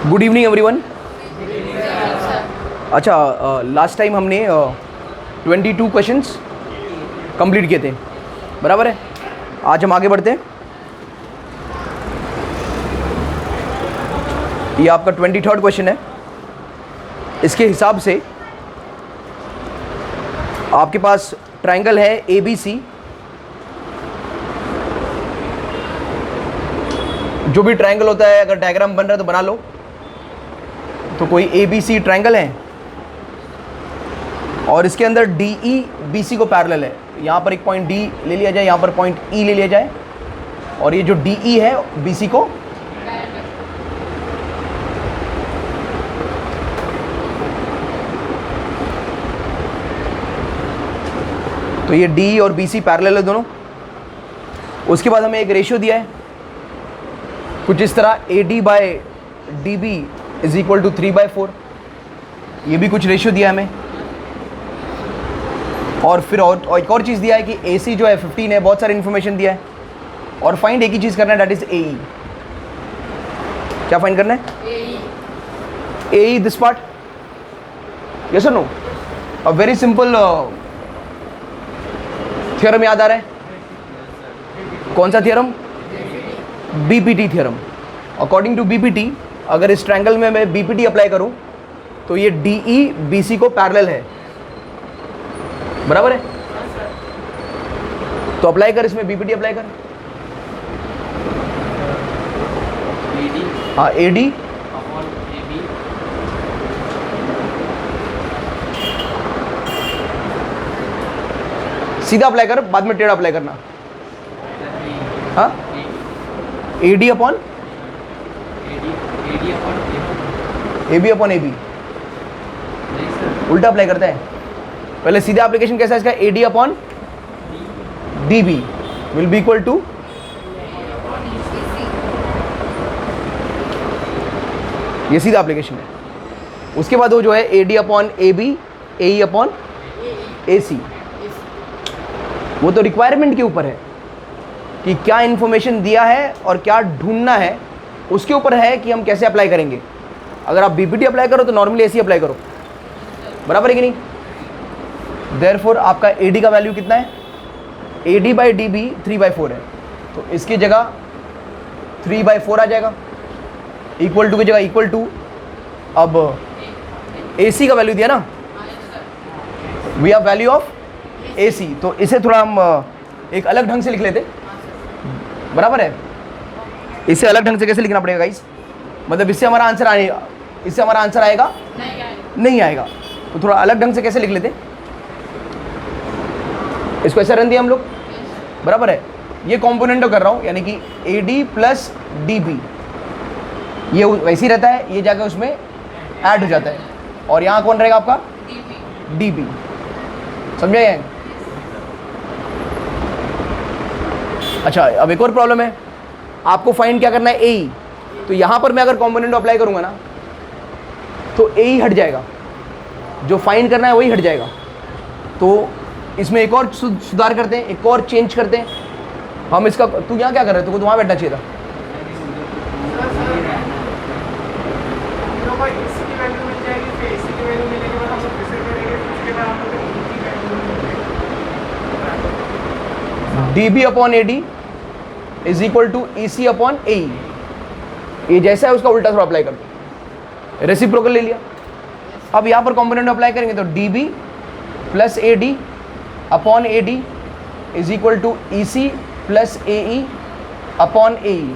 Good evening everyone. अच्छा, last time हमने 22 questions complete किए थे, बराबर है। आज हम आगे बढ़ते हैं। ये आपका 23rd क्वेश्चन है। इसके हिसाब से आपके पास ट्रायंगल है ABC। जो भी ट्रायंगल होता है, अगर डायग्राम बन रहा है तो बना लो। तो कोई ABC ट्रायंगल है और इसके अंदर DE BC को पैरेलल है। यहाँ पर एक पॉइंट D ले लिया जाए, यहाँ पर पॉइंट E ले लिया जाए, और ये जो DE है BC को तो ये DE और BC पैरेलल है दोनों। उसके बाद हमें एक रेशियो दिया है कुछ इस तरह, AD by DB is equal to 3/4। ये भी कुछ रेशियो दिया है हमें। और फिर और एक और चीज़ दिया है कि AC जो है 15 है। बहुत सारी इन्फॉर्मेशन दिया है। और फाइंड एक ही चीज़ करना है, दैट इज AE। क्या फाइंड करना है? AE this part. यस और no? A very simple theorem याद आ रहा है? कौन सा theorem? BPT theorem. According to BPT, अगर इस ट्रायंगल में मैं BPT अप्लाई करूं तो ये DE BC को पैरेलल है, बराबर है। तो अप्लाई कर, इसमें BPT अप्लाई कर। हाँ, AD सीधा अप्लाई कर, बाद में टेढ़ा अप्लाई करना। हाँ, AD upon AB upon AB, उल्टा अप्लाई करता है। पहले सीधा एप्लीकेशन कैसा है इसका? AD upon DB will be equal to ये सीधा एप्लीकेशन है। उसके बाद वो जो है AD upon AB, AE upon AC। वो तो रिक्वायरमेंट के ऊपर है कि क्या इंफॉर्मेशन दिया है और क्या ढूंढना है, उसके ऊपर है कि हम कैसे अप्लाई करेंगे। अगर आप BPT अप्लाई करो तो नॉर्मली AC अप्लाई करो, बराबर है कि नहीं? देयरफॉर आपका AD का वैल्यू कितना है? AD बाई DB 3/4 है। तो इसकी जगह 3/4 आ जाएगा। इक्वल टू की जगह इक्वल टू, अब AC का वैल्यू दिया ना, we have value of AC। तो इसे थोड़ा हम एक अलग ढंग से लिख लेते, बराबर है। इसे अलग ढंग से कैसे लिखना पड़ेगा गाइस? मतलब इससे हमारा आंसर आएगा, इससे हमारा आंसर आएगा नहीं आएगा। तो थोड़ा अलग ढंग से कैसे लिख लेते? इसको ऐसे रन दिया हम लोग, बराबर है। ये कॉम्पोनेंट कर रहा हूँ, यानी कि AD प्लस DB ये वैसे ही रहता है, ये जाकर उसमें ऐड हो जाता है। और यहाँ कौन रहेगा आपका? DB। समझे? अच्छा, अब एक और प्रॉब्लम है, आपको फाइंड क्या करना है? AE। तो यहाँ पर मैं अगर कॉम्पोनेंट अप्लाई करूँगा ना तो AE हट जाएगा, जो फाइंड करना है वही हट जाएगा। तो इसमें एक और सुधार करते हैं, एक और चेंज करते हैं हम इसका। तू यहाँ क्या कर रहे थे? तुमको तो वहाँ बैठना चाहिए था। DB upon AD is equal to EC upon AE। ये जैसा है उसका उल्टा थोड़ा अप्लाई कर दो, रेसिप्रोकल ले लिया। अब यहाँ पर कॉम्पोनेंट अप्लाई करेंगे तो DB plus AD upon AD is equal to EC plus AE upon AE।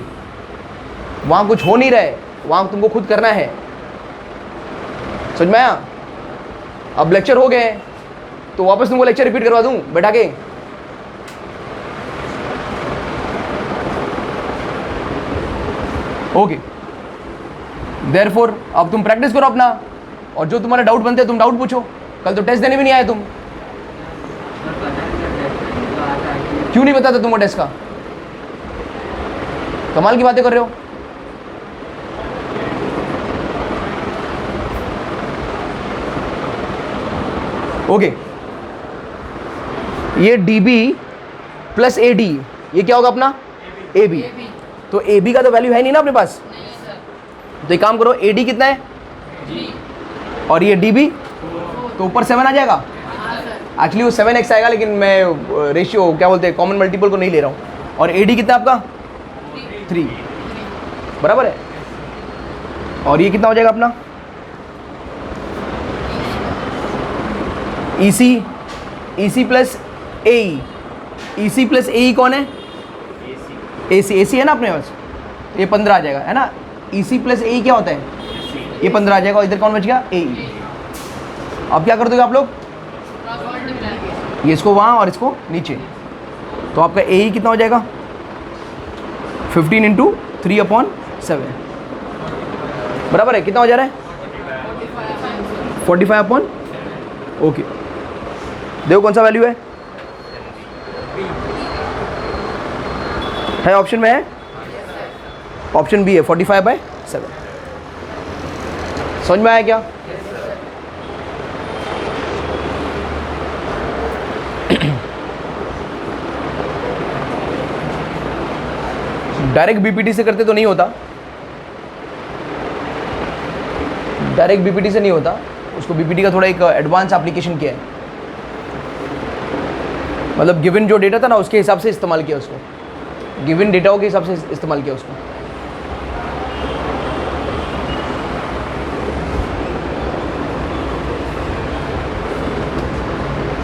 वहाँ कुछ हो नहीं रहा है, वहाँ तुमको खुद करना है। समझ में आया? अब लेक्चर हो गए तो वापस तुमको लेक्चर रिपीट करवा दूँ बैठा के? ओके। देयरफॉर अब तुम प्रैक्टिस करो अपना, और जो तुम्हारे डाउट बनते हैं तुम डाउट पूछो। कल तो टेस्ट देने भी नहीं आए तुम। क्यों नहीं बताते तुमको टेस्ट का? कमाल की बातें कर रहे हो। ओके, ये DB प्लस AD ये क्या होगा अपना? AB। तो AB का तो वैल्यू है नहीं ना अपने पास। तो एक काम करो, AD कितना है और ये DB, तो ऊपर 7 आ जाएगा। एक्चुअली वो 7x आएगा, लेकिन मैं रेशियो क्या बोलते हैं कॉमन मल्टीपल को नहीं ले रहा हूँ। और AD कितना आपका 3, बराबर है। और ये कितना हो जाएगा अपना EC plus AE। EC plus AE कौन है? AC है ना अपने पास, ये 15 आ जाएगा, है ना। EC प्लस AE क्या होता है? ये 15 आ जाएगा। और इधर कौन बच गया? AE। अब क्या कर दोगे आप लोग? ये इसको वहाँ और इसको नीचे, तो आपका AE कितना हो जाएगा? 15 इंटू 3/7, बराबर है। कितना हो जा रहा है? 45 ओके। देखो कौन सा वैल्यू है ऑप्शन में है, ऑप्शन बी है 45/7। समझ में आया क्या? डायरेक्ट बीपीटी से करते तो नहीं होता, डायरेक्ट बीपीटी से नहीं होता, उसको बीपीटी का थोड़ा एक एडवांस एप्लीकेशन किया है। मतलब गिवन जो डेटा था ना उसके हिसाब से इस्तेमाल किया उसको, गिवन डेटा के हिसाब से इस्तेमाल किया उसको।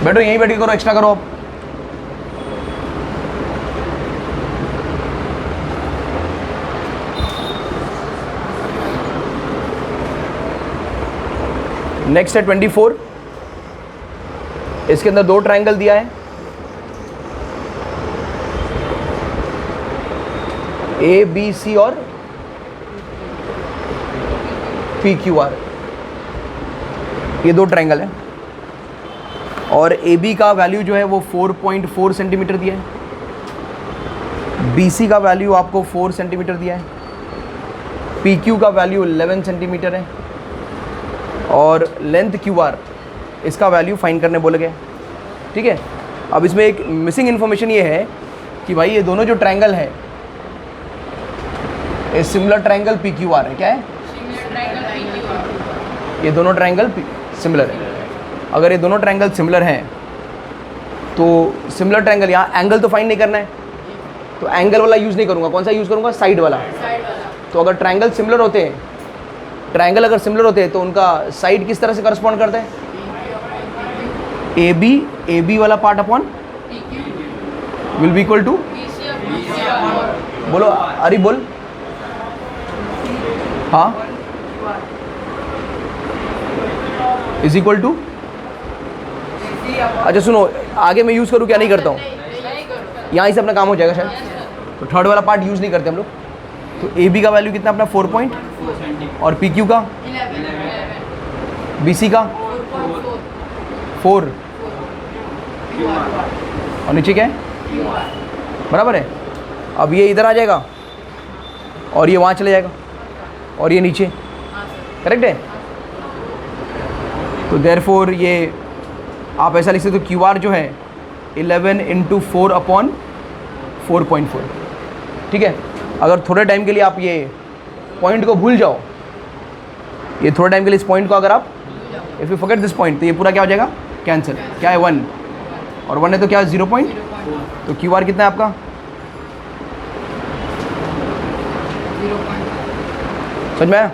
बैठो यहीं बैठ के करो, एक्स्ट्रा करो आप। नेक्स्ट है 24। इसके अंदर 2 ट्रायंगल दिया है, ABC और PQR, ये 2 ट्रायंगल है। और AB का वैल्यू जो है वो 4.4 सेंटीमीटर दिया है, BC का वैल्यू आपको 4 सेंटीमीटर दिया है, PQ का वैल्यू 11 सेंटीमीटर है, और लेंथ QR इसका वैल्यू फाइंड करने बोले गए। ठीक है। अब इसमें एक मिसिंग इन्फॉर्मेशन ये है कि भाई ये दोनों जो ट्रायंगल है, ये सिमिलर ट्रायंगल PQR है। क्या है? ये दोनों ट्रायंगल सिमिलर है। अगर ये दोनों ट्रायंगल सिमिलर हैं तो सिमिलर ट्रायंगल, यहाँ एंगल तो फाइंड नहीं करना है, तो एंगल वाला यूज़ नहीं करूँगा। कौन सा यूज़ करूँगा? साइड वाला। तो अगर ट्रायंगल सिमिलर होते हैं, ट्रायंगल अगर सिमिलर होते हैं तो उनका साइड किस तरह से करस्पॉन्ड करता है? AB वाला part upon will be equal to, बोलो अरे बोल, हाँ, इज इक्वल टू, अच्छा सुनो, आगे मैं यूज़ करूँ क्या नहीं करता हूँ, यहाँ से अपना काम हो जाएगा शायद। तो थर्ड वाला पार्ट यूज़ नहीं करते हम लोग। तो AB का वैल्यू कितना अपना 4 पॉइंट, और PQ का 11, BC का 4, और नीचे क्या है? बराबर है। अब ये इधर आ जाएगा और ये वहाँ चले जाएगा और ये नीचे, करेक्ट है। तो देयरफॉर ये आप ऐसा लिख सकते हो, QR जो है 11 इंटू 4/4.4। ठीक है। अगर थोड़े टाइम के लिए आप ये पॉइंट को भूल जाओ, ये थोड़े टाइम के लिए इस पॉइंट को अगर आप, if you forget this point, तो ये पूरा क्या हो जाएगा? कैंसिल। क्या है? 1, और 1 है तो क्या है? 0 पॉइंट। तो QR कितना है आपका? 0 पॉइंट। समझ में आया?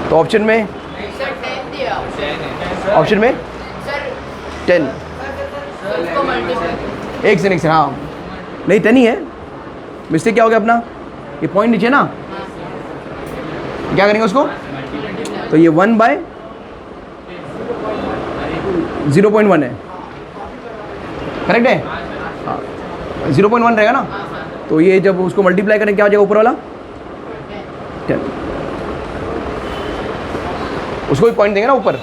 तो ऑप्शन में, ऑप्शन में 10, एक से हाँ नहीं 10 ही है। मिस्टेक क्या हो गया अपना? ये पॉइंट नीचे ना, क्या करेंगे उसको? तो ये 1/0.1 है, करेक्ट है। हाँ 0.1 रहेगा ना। तो ये जब उसको मल्टीप्लाई करें क्या हो जाएगा? ऊपर वाला 10, उसको भी पॉइंट देंगे ना ऊपर।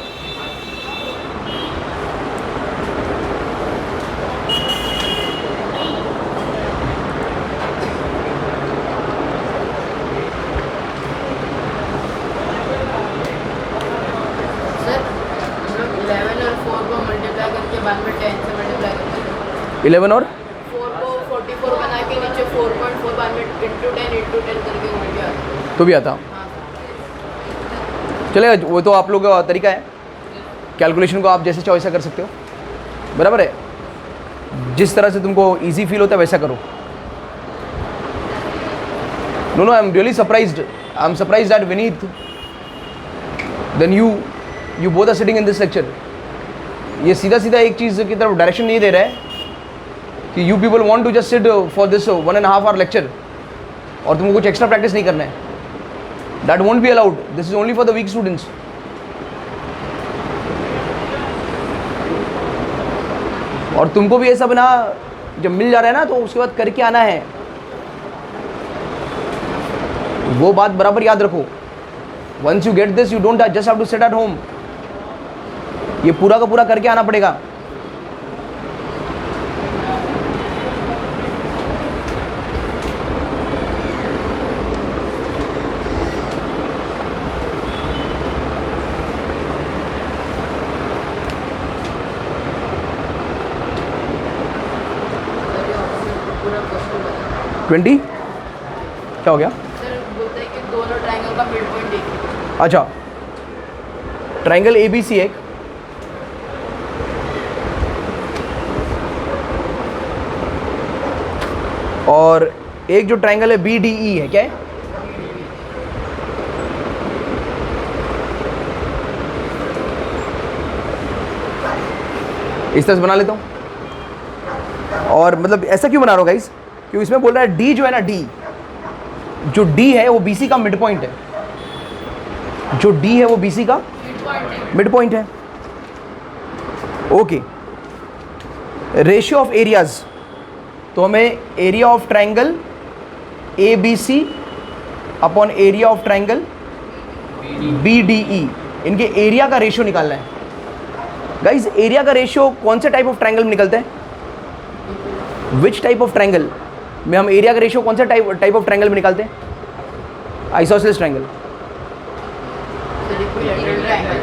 सर 11 और 4 को मल्टीप्लाई करके बाद में 10 से मल्टीप्लाई करते हैं। 11 और 4 को 44 बना के नीचे 4.4 बाद में into 10 करके वो भी आता है। तो भी आता हाँ चलेगा, वो तो आप लोग का तरीका है, कैलकुलेशन को आप जैसे चॉइस कर सकते हो, बराबर है। जिस तरह से तुमको इजी फील होता है वैसा करो। No I am really surprised, I am surprised that Vineet then you both are sitting in this lecture. ये सीधा सीधा एक चीज़ की तरफ डायरेक्शन नहीं दे रहा है कि you people want to just sit for this 1.5 hour lecture और तुमको कुछ एक्स्ट्रा प्रैक्टिस नहीं करना है। That won't be allowed, this is only for the weak students. और तुमको भी ऐसा बना, जब मिल जा रहा है ना तो उसके बाद करके आना है, वो बात बराबर याद रखो। Once you get this you don't just have to sit at home, ये पूरा का पूरा करके आना पड़ेगा। पूरा क्वेश्चन बता 20 क्या हो गया? सर बोलते हैं कि दोनों ट्रायंगल का मिड पॉइंट एक ही है। अच्छा, ट्रायंगल ए बी सी एक, और एक जो ट्रायंगल है बी डी ई है, क्या है? इस तरह से बना लेता हूँ। और मतलब ऐसा क्यों बना रहा हूँ गाइस? क्योंकि इसमें बोल रहा है डी जो है ना, डी जो डी है वो बीसी का मिड पॉइंट है, जो डी है वो बीसी का मिड पॉइंट है। ओके, रेशियो ऑफ एरियाज, तो हमें area of triangle A B C upon area of triangle B D E, इनके एरिया का रेशियो निकालना है। गाइस एरिया का रेशियो कौन से टाइप ऑफ ट्रायंगल में निकलता है? विच टाइप ऑफ ट्रायंगल में हम एरिया का रेशियो कौन सा टाइप ऑफ ट्रायंगल में निकालते हैं? Isosceles triangle,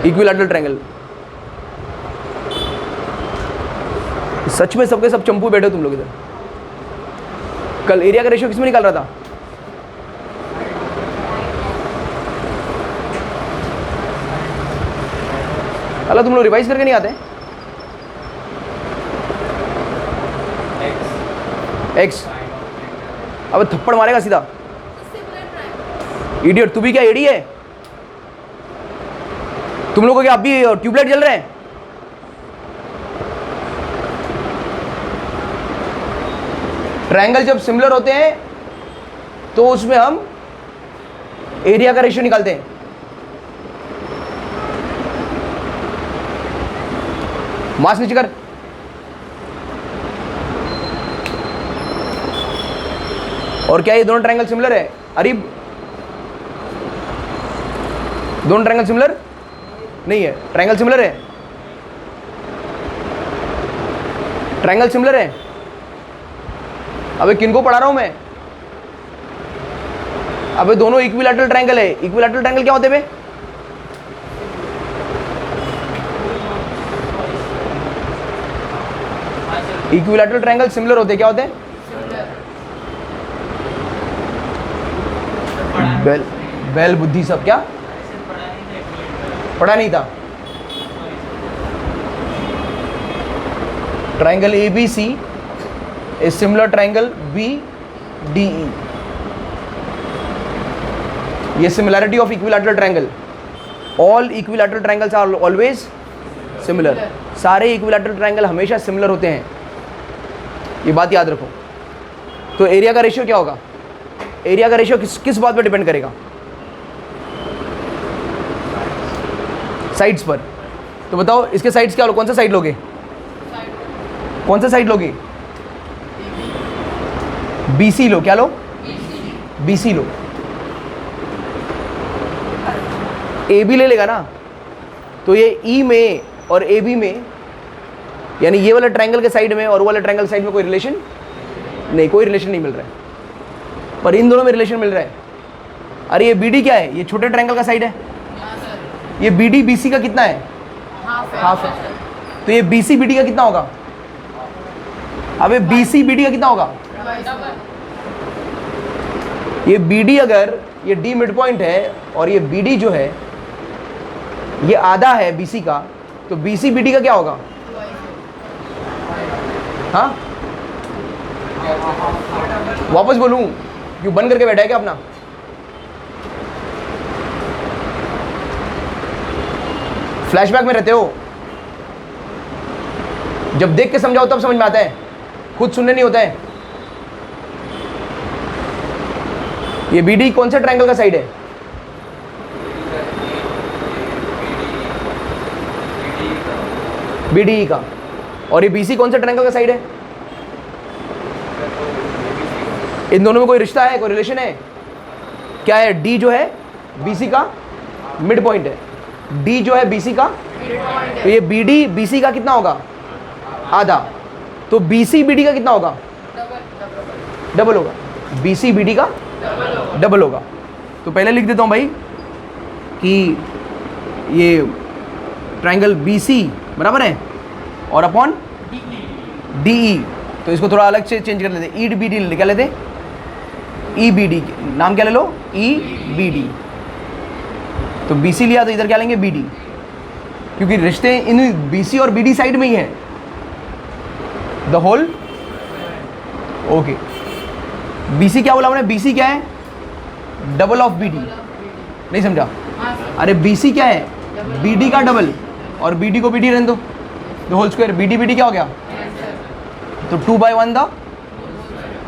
equilateral triangle. सच में सबके सब चंपू बैठे हो तुम लोग इधर। कल एरिया का रेशियो किसमें निकाल रहा था? अल्लाह तुम लोग रिवाइज करके नहीं आते? एक्स। अब थप्पड़ मारेगा सीधा। इडियट, तू भी क्या एडी है? तुम लोगों के अब भी ट्यूबलाइट जल रहे हैं? ट्रायंगल जब सिमिलर होते हैं तो उसमें हम एरिया का रेशियो निकालते हैं। मास नीचे कर। और क्या ये दोनों ट्रायंगल सिमिलर है? अरे दोनों ट्रायंगल सिमिलर नहीं है। ट्रायंगल सिमिलर है, ट्रायंगल सिमिलर है। अबे किनको पढ़ा रहा हूं मैं? अबे दोनों इक्विलैटरल ट्रायंगल है। इक्विलैटरल ट्रायंगल क्या होते हैं बे? इक्विलैटरल ट्रायंगल सिमिलर होते हैं, क्या होते हैं? बेल बेल बुद्धि सब क्या पढ़ा नहीं था? Triangle A B C is similar triangle BDE. ये similarity of equilateral triangle. All equilateral triangles are always similar. सारे equilateral triangle हमेशा similar होते हैं, ये बात याद रखो। तो एरिया का रेशियो क्या होगा? एरिया का रेशियो किस बात पर डिपेंड करेगा? साइड्स पर। तो बताओ इसके साइड्स क्या लो? कौन सा साइड लोगे? कौन सा साइड लोगे? BC लो। क्या लो? BC लो। AB ले लेगा ना, तो ये E में और AB में, यानी ये वाला ट्रायंगल के साइड में और वो वाला ट्रायंगल साइड में कोई रिलेशन नहीं, कोई रिलेशन नहीं मिल रहा है, पर इन दोनों में रिलेशन मिल रहा है। अरे ये BD क्या है? ये छोटे ट्रायंगल का साइड है। ये BD BC का कितना है? हाफ है। तो ये BC BD का कितना होगा? अबे BC BD का कितना होगा? ये BD अगर ये D मिड पॉइंट है और ये BD जो है ये आधा है BC का, तो BC BD का क्या होगा? हाँ वापस बोलूं? क्यों बंद करके बैठा है क्या अपना? फ्लैशबैक में रहते हो? जब देख के समझाओ तब समझ में आता है, खुद सुनने नहीं होता है। ये BD कौन से ट्रायंगल का साइड है? BDE का। और ये BC कौन से ट्रायंगल का साइड है? इन दोनों में कोई रिश्ता है, कोई रिलेशन है? क्या है? D जो है BC का मिड पॉइंट है, D जो है BC का, तो ये BD BC का कितना होगा? आधा। तो BC BD का कितना होगा? डबल होगा। BC BD का डबल होगा। तो पहले लिख देता हूं भाई कि ये ट्रायंगल BC बराबर है और अपॉन DE, तो इसको थोड़ा अलग से चेंज कर लेते, EBD क्या लेते? EBD नाम क्या ले लो? EBD। तो BC लिया तो इधर क्या लेंगे? BD, क्योंकि रिश्ते इन BC और BD साइड में ही है, द होल। ओके, BC क्या बोला हमने? BC क्या है? Double of BD। नहीं समझा? अरे BC क्या है? BD का डबल, और BD को BD रहने दो, the whole square. BD BD क्या हो गया? तो 2/1 द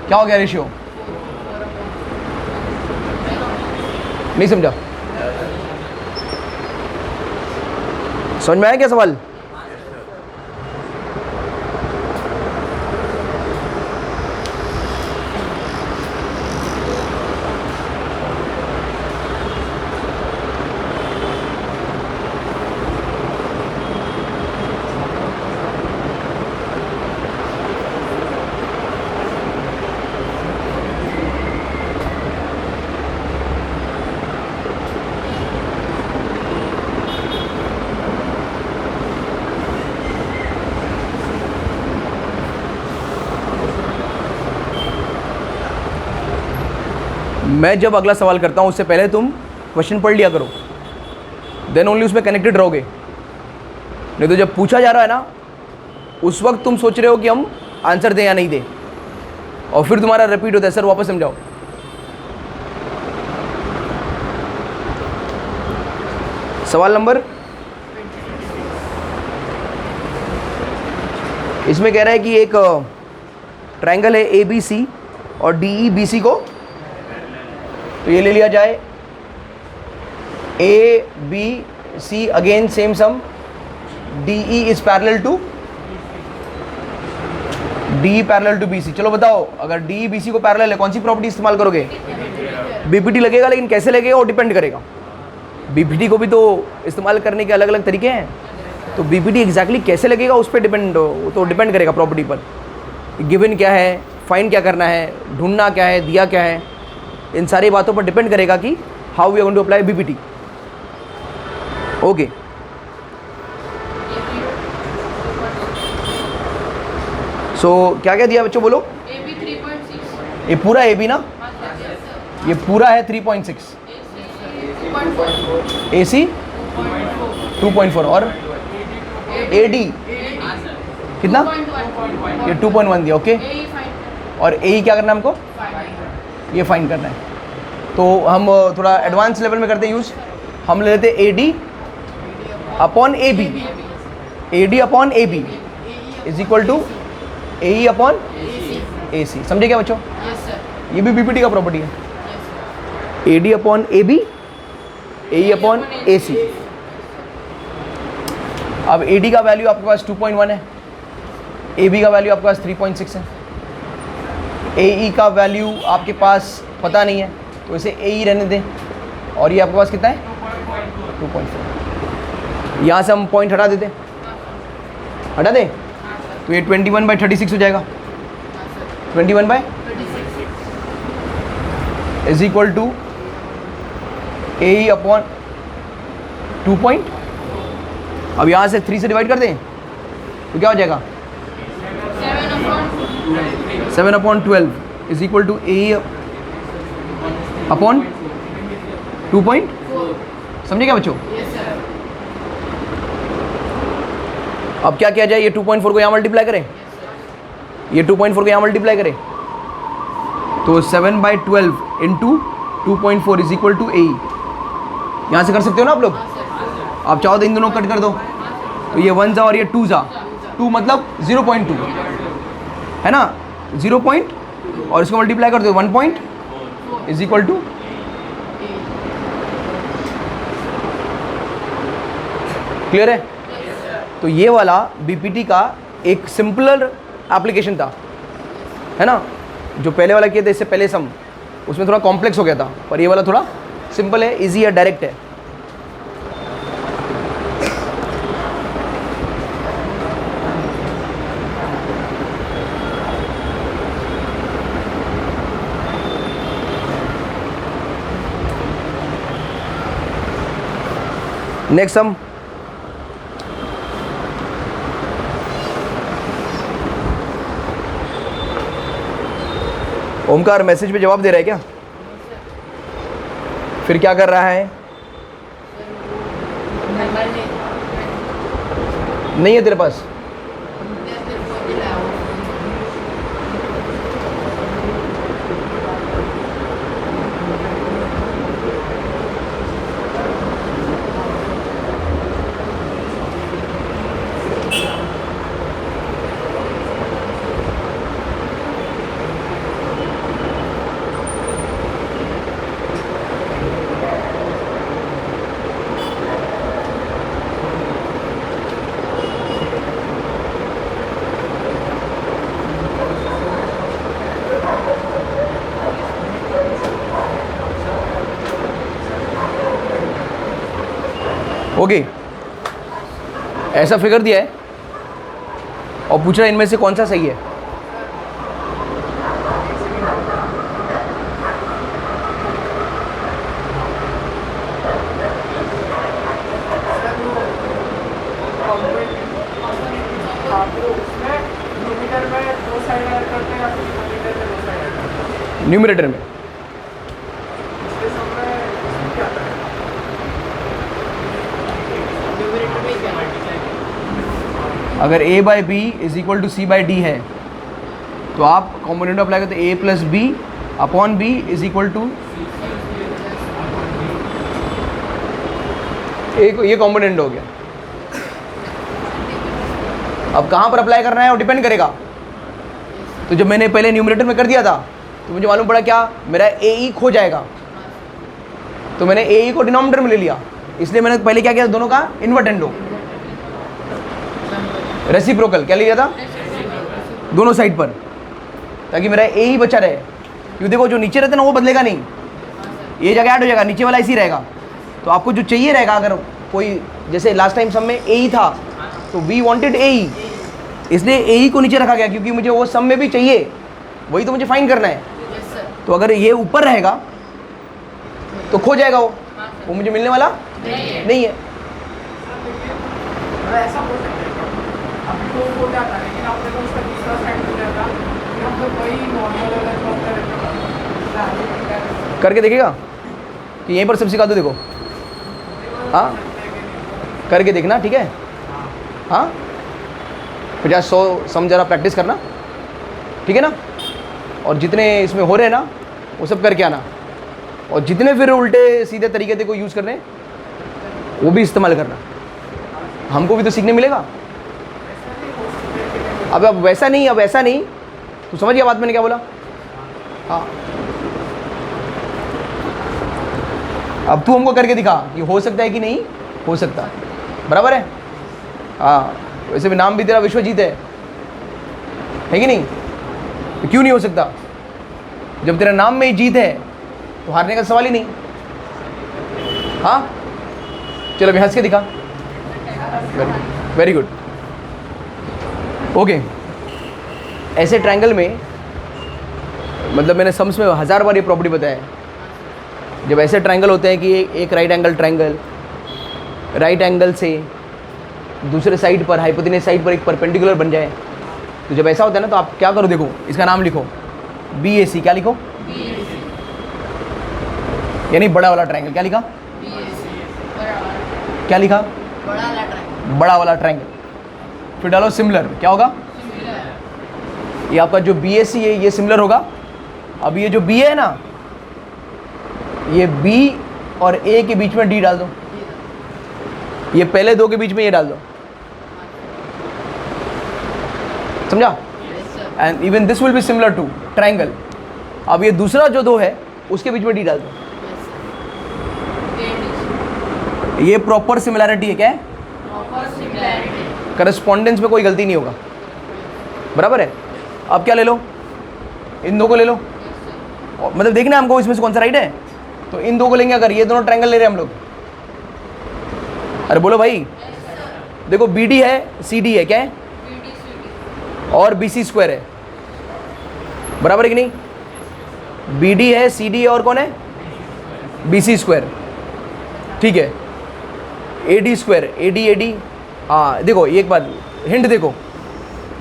क्या हो गया रेशियो? नहीं समझा? समझ में आया क्या सवाल? मैं जब अगला सवाल करता हूँ उससे पहले तुम क्वेश्चन पढ़ लिया करो, देन ओनली उसमें कनेक्टेड रहोगे। नहीं तो जब पूछा जा रहा है ना, उस वक्त तुम सोच रहे हो कि हम आंसर दें या नहीं दें, और फिर तुम्हारा रिपीट होता है, सर वापस समझाओ। सवाल नंबर, इसमें कह रहा है कि एक ट्रायंगल है ABC और DE BC को, तो ये ले लिया जाए ABC again same sum, DE is parallel to BC। चलो बताओ, अगर DE BC को पैरेलल है, कौन सी प्रॉपर्टी इस्तेमाल करोगे? BPT लगेगा, लेकिन कैसे लगेगा वो डिपेंड करेगा। BPT को भी तो इस्तेमाल करने के अलग अलग तरीके हैं, तो BPT एग्जैक्टली कैसे लगेगा उस पर डिपेंड करेगा प्रॉपर्टी पर। गिवन क्या है, फाइंड क्या करना है, ढूंढना क्या है, दिया क्या है, इन सारी बातों पर डिपेंड करेगा कि how we are going to apply BPT। Okay, so क्या क्या दिया बच्चों, बोलो। AB 3.6, ये पूरा AB ना, ये पूरा है 3.6, AC 2.4 और AD कितना? ये 2.1 दिया। ओके, और AE क्या करना है हमको? ये फाइंड करना है। तो हम थोड़ा एडवांस लेवल में करते हैं यूज, हम ले लेते AD upon AB, AD upon AB is equal to AE upon AC। समझे क्या बच्चों? ये भी BPT का प्रॉपर्टी है, AD upon AB, AE upon AC। अब AD का वैल्यू आपके पास 2.1 है, AB का वैल्यू आपके पास 3.6 है, AE का वैल्यू आपके पास पता नहीं है, तो इसे AE रहने दें, और ये आपके पास कितना है? 2.4। यहाँ से हम पॉइंट हटा देते, हटा दें, तो ये 21/36 हो जाएगा। 21 is equal to AE upon 2. अब यहाँ से 3 से डिवाइड कर दें तो क्या हो जाएगा? 7/12 is equal to AE upon 2 point, समझे क्या बच्चों? Yes, sir. अब क्या किया जाए, ये 2.4 को यहाँ मल्टीप्लाई करें, ये 2.4 को यहाँ मल्टीप्लाई करें, तो 7/12 इंटू 2.4 इज इक्वल टू 8। यहाँ से कर सकते हो ना आप लोग? आप चाहो तो इन दोनों को कट कर दो, तो ये 1 जा और ये 2 जा, 2 मतलब 0.2 है ना, 0 पॉइंट और इसको मल्टीप्लाई कर दो 1 point is equal to, clear है? तो ये वाला बीपीटी का एक सिंपलर एप्लीकेशन था, है ना? जो पहले वाला किया था इससे पहले सम, उसमें थोड़ा कॉम्प्लेक्स हो गया था, पर ये वाला थोड़ा सिंपल है, इजी है, डायरेक्ट है। नेक्स्ट सम, ओमकार मैसेज पे जवाब दे रहा है क्या? फिर क्या कर रहा है? नंबर नहीं है तेरे पास? ओके, ऐसा फिगर दिया है और पूछ रहा है इनमें से कौन सा सही है। न्यूमरेटर में अगर a by B is equal to C by D है तो आप कॉम्पोनेंट अप्लाई करते a plus B upon B is equal to ये कॉम्पोनेंट हो गया। अब कहाँ पर अप्लाई करना है वो डिपेंड करेगा। तो जब मैंने पहले न्यूमरेटर में कर दिया था तो मुझे मालूम पड़ा क्या, मेरा ए खो जाएगा, तो मैंने ए को डिनोमिनेटर में ले लिया, इसलिए मैंने पहले क्या किया, दोनों का इन्वर्टेंडो रेसिप्रोकल क्या लिया था दोनों साइड पर, ताकि मेरा ए ही बचा रहे। क्योंकि देखो जो नीचे रहता है ना वो बदलेगा नहीं, ये जगह ऐड हो जाएगा, नीचे वाला ऐसे ही रहेगा। तो आपको जो चाहिए रहेगा, अगर कोई जैसे लास्ट टाइम सम में ए ही था तो वी वांटेड ए ही, इसलिए ए ही को नीचे रखा गया, क्योंकि मुझे वो सम में भी चाहिए, वही तो मुझे फाइंड करना है। तो अगर ये ऊपर रहेगा तो खो जाएगा, वो मुझे मिलने वाला नहीं है। ऐसा हो सकता है अभी तो हो जाता है, लेकिन आपने तो उसका दूसरा साइड हो जाता कि हम तो वही नॉर्मल वाला जो होता है करके देखेगा कि यहीं पर सब सिखा दो, देखो हाँ करके देखना, ठीक है? हाँ 50-100 सम जरा प्रैक्टिस करना, ठीक है ना? और जितने इसमें हो रहे हैं ना वो सब करके आना, और जितने फिर उल्टे सीधे तरीके को यूज़ करने वो भी इस्तेमाल करना, हमको भी तो सीखने मिलेगा। अब वैसा नहीं, अब ऐसा नहीं, तो समझ गया बात मैंने क्या बोला? हाँ अब तू हमको करके दिखा कि हो सकता है कि नहीं हो सकता, बराबर है? हाँ वैसे भी नाम भी तेरा विश्वजीत है कि नहीं? तो क्यों नहीं हो सकता? जब तेरा नाम में ही जीत है तो हारने का सवाल ही नहीं। हाँ चलो अभी हंस के दिखा, वेरी गुड। ओके, ऐसे ट्रायंगल में मतलब मैंने सम्स में 1000 बार ये प्रॉपर्टी बताया है। जब ऐसे ट्रायंगल होते हैं कि एक right angle triangle right angle से दूसरे साइड पर हाइपोटेनस साइड पर एक परपेंडिकुलर बन जाए, तो जब ऐसा होता है ना तो आप क्या करो, देखो इसका नाम लिखो BAC, क्या लिखो? यानी बड़ा वाला ट्रायंगल। क्या लिखा? क्या लिखा? बड़ा वाला ट्रायंगल। फिर डालो सिमिलर। क्या होगा? ये आपका जो बी ए सी है ये सिमिलर होगा। अब ये जो बी है ना, ये बी और ए के बीच में डी डाल दो। ये पहले दो के बीच में ये डाल दो। समझा? And even this will be similar to triangle. अब ये दूसरा जो दो है उसके बीच में डी डाल दो। ये प्रॉपर सिमिलैरिटी है। क्या है? करस्पॉन्डेंस में कोई गलती नहीं होगा। बराबर है। अब क्या ले लो? इन दो को ले लो। मतलब देखना हमको इसमें से कौन सा राइट है, तो इन दो को लेंगे। अगर ये दोनों ट्रायंगल ले रहे हैं हम लोग, अरे बोलो भाई, देखो बी डी है, सी डी है। क्या है? और बी सी स्क्वायर है। बराबर है कि नहीं? बी डी है, सी डी है, और कौन है? B C square. ठीक है। A D square, A D. हाँ देखो, ये एक बार हिंट देखो,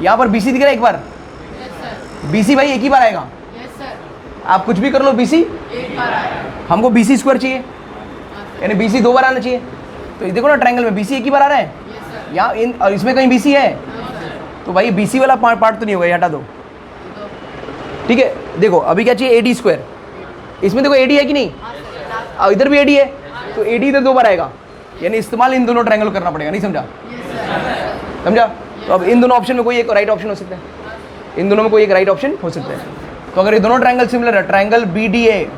यहाँ पर बी सी दिख रहा है। एक बार बी सी भाई एक ही बार आएगा। आप कुछ भी कर लो, बी सी हमको बी सी स्क्वायर चाहिए, यानी बी सी दो बार आना चाहिए। तो ये देखो ना, ट्रायंगल में बी सी एक ही बार आ रहा है। यहाँ इन और इसमें कहीं बी सी है, तो भाई बी सी वाला पार्ट तो नहीं होगा, ये हटा दो। ठीक है। देखो अभी क्या चाहिए? ए डी स्क्वायर। इसमें देखो ए डी है कि नहीं? और इधर भी ए डी है, तो ए डी इधर दो बार आएगा, यानी इस्तेमाल इन दोनों ट्रायंगल करना पड़ेगा। नहीं समझा? समझा? तो अब इन दोनों ऑप्शन में कोई एक राइट ऑप्शन हो सकता है। इन दोनों में कोई एक राइट ऑप्शन हो सकता है। तो अगर ये दोनों ट्रायंगल सिमिलर है, triangle B D A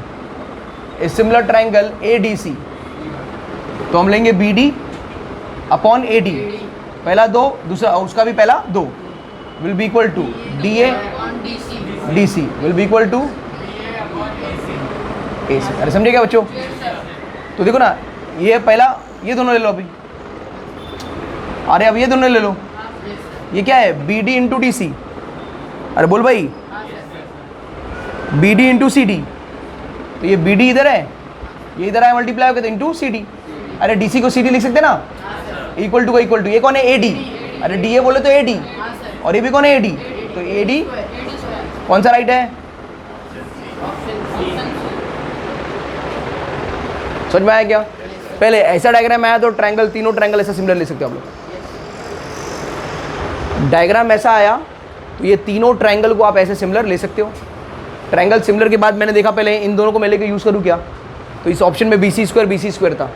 is similar triangle A D C, तो हम लेंगे B D upon A D. पहला दो, दूसरा उसका भी पहला दो, will be equal to D A D C will be equal to A C. अरे समझे क्या बच्चों? तो देखो ना, ये पहला, ये दोनों ले लो अभी। अरे अब ये दोनों ले लो। ये क्या है? B D into D C. अरे बोल भाई, B D into C D. तो ये बी डी इधर है, ये इधर आया, मल्टीप्लाई होकर तो इंटू सी डी। अरे डी सी को सी डी लिख सकते ना, इक्वल टू का इक्वल टू। ये कौन है? A D. अरे डी ए बोले तो ए डी, और ये भी कौन है? A D. तो ए डी कौन सा राइट है? समझ में आया क्या? पहले ऐसा डायग्राम आया तो ट्रायंगल, तीनों ट्रायंगल ऐसा सिमिलर ले सकते हो आप लोग। डायग्राम ऐसा आया तो ये तीनों ट्रायंगल को आप ऐसे सिमिलर ले सकते हो। ट्रायंगल सिमिलर के बाद मैंने देखा पहले इन दोनों को मैं लेके यूज़ करूँ क्या, तो इस ऑप्शन में बी सी स्क्वायर था,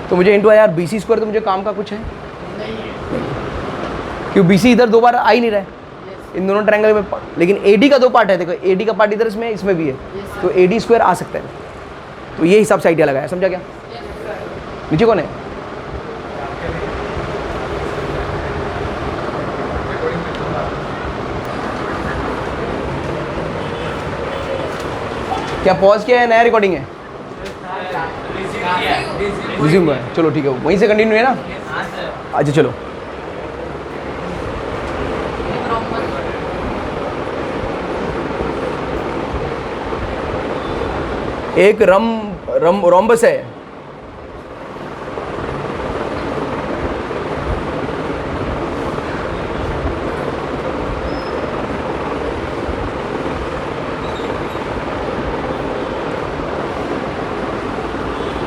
तो मुझे इंटू आया यार बी सी स्क्वायर, तो मुझे काम का कुछ है क्यों? बी सी इधर दो बार आ ही नहीं रहा है इन दोनों ट्रायंगल में। लेकिन ए डी का दो पार्ट है, देखो ए डी का पार्ट इधर इसमें भी है, तो ए डी स्क्वायर आ सकता है। तो ये हिसाब से आइडिया लगाया। समझा क्या? नीचे कौन है? क्या पॉज किया है? नया रिकॉर्डिंग है? रिज्यूम है। चलो ठीक है, वहीं से कंटिन्यू है ना? अच्छा चलो। एक रोम्बस है,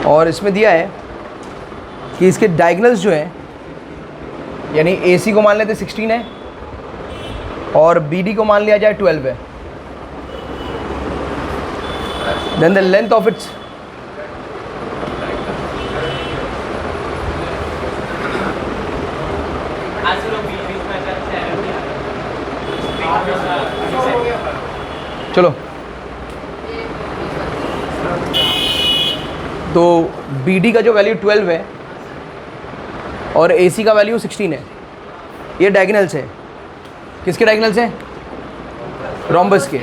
और इसमें दिया है कि इसके डायगोनल्स जो है, यानी ए सी को मान लेते 16 है और बी डी को मान लिया जाए 12 है। Then the length of its चलो, तो बी डी का जो वैल्यू 12 है और ए सी का वैल्यू 16 है। ये डायगोनल्स है। किसके डायगोनल्स हैं? रोम्बस के।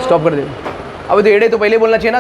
स्टॉप कर दे। अब तो एड़े तो पहले बोलना चाहिए ना।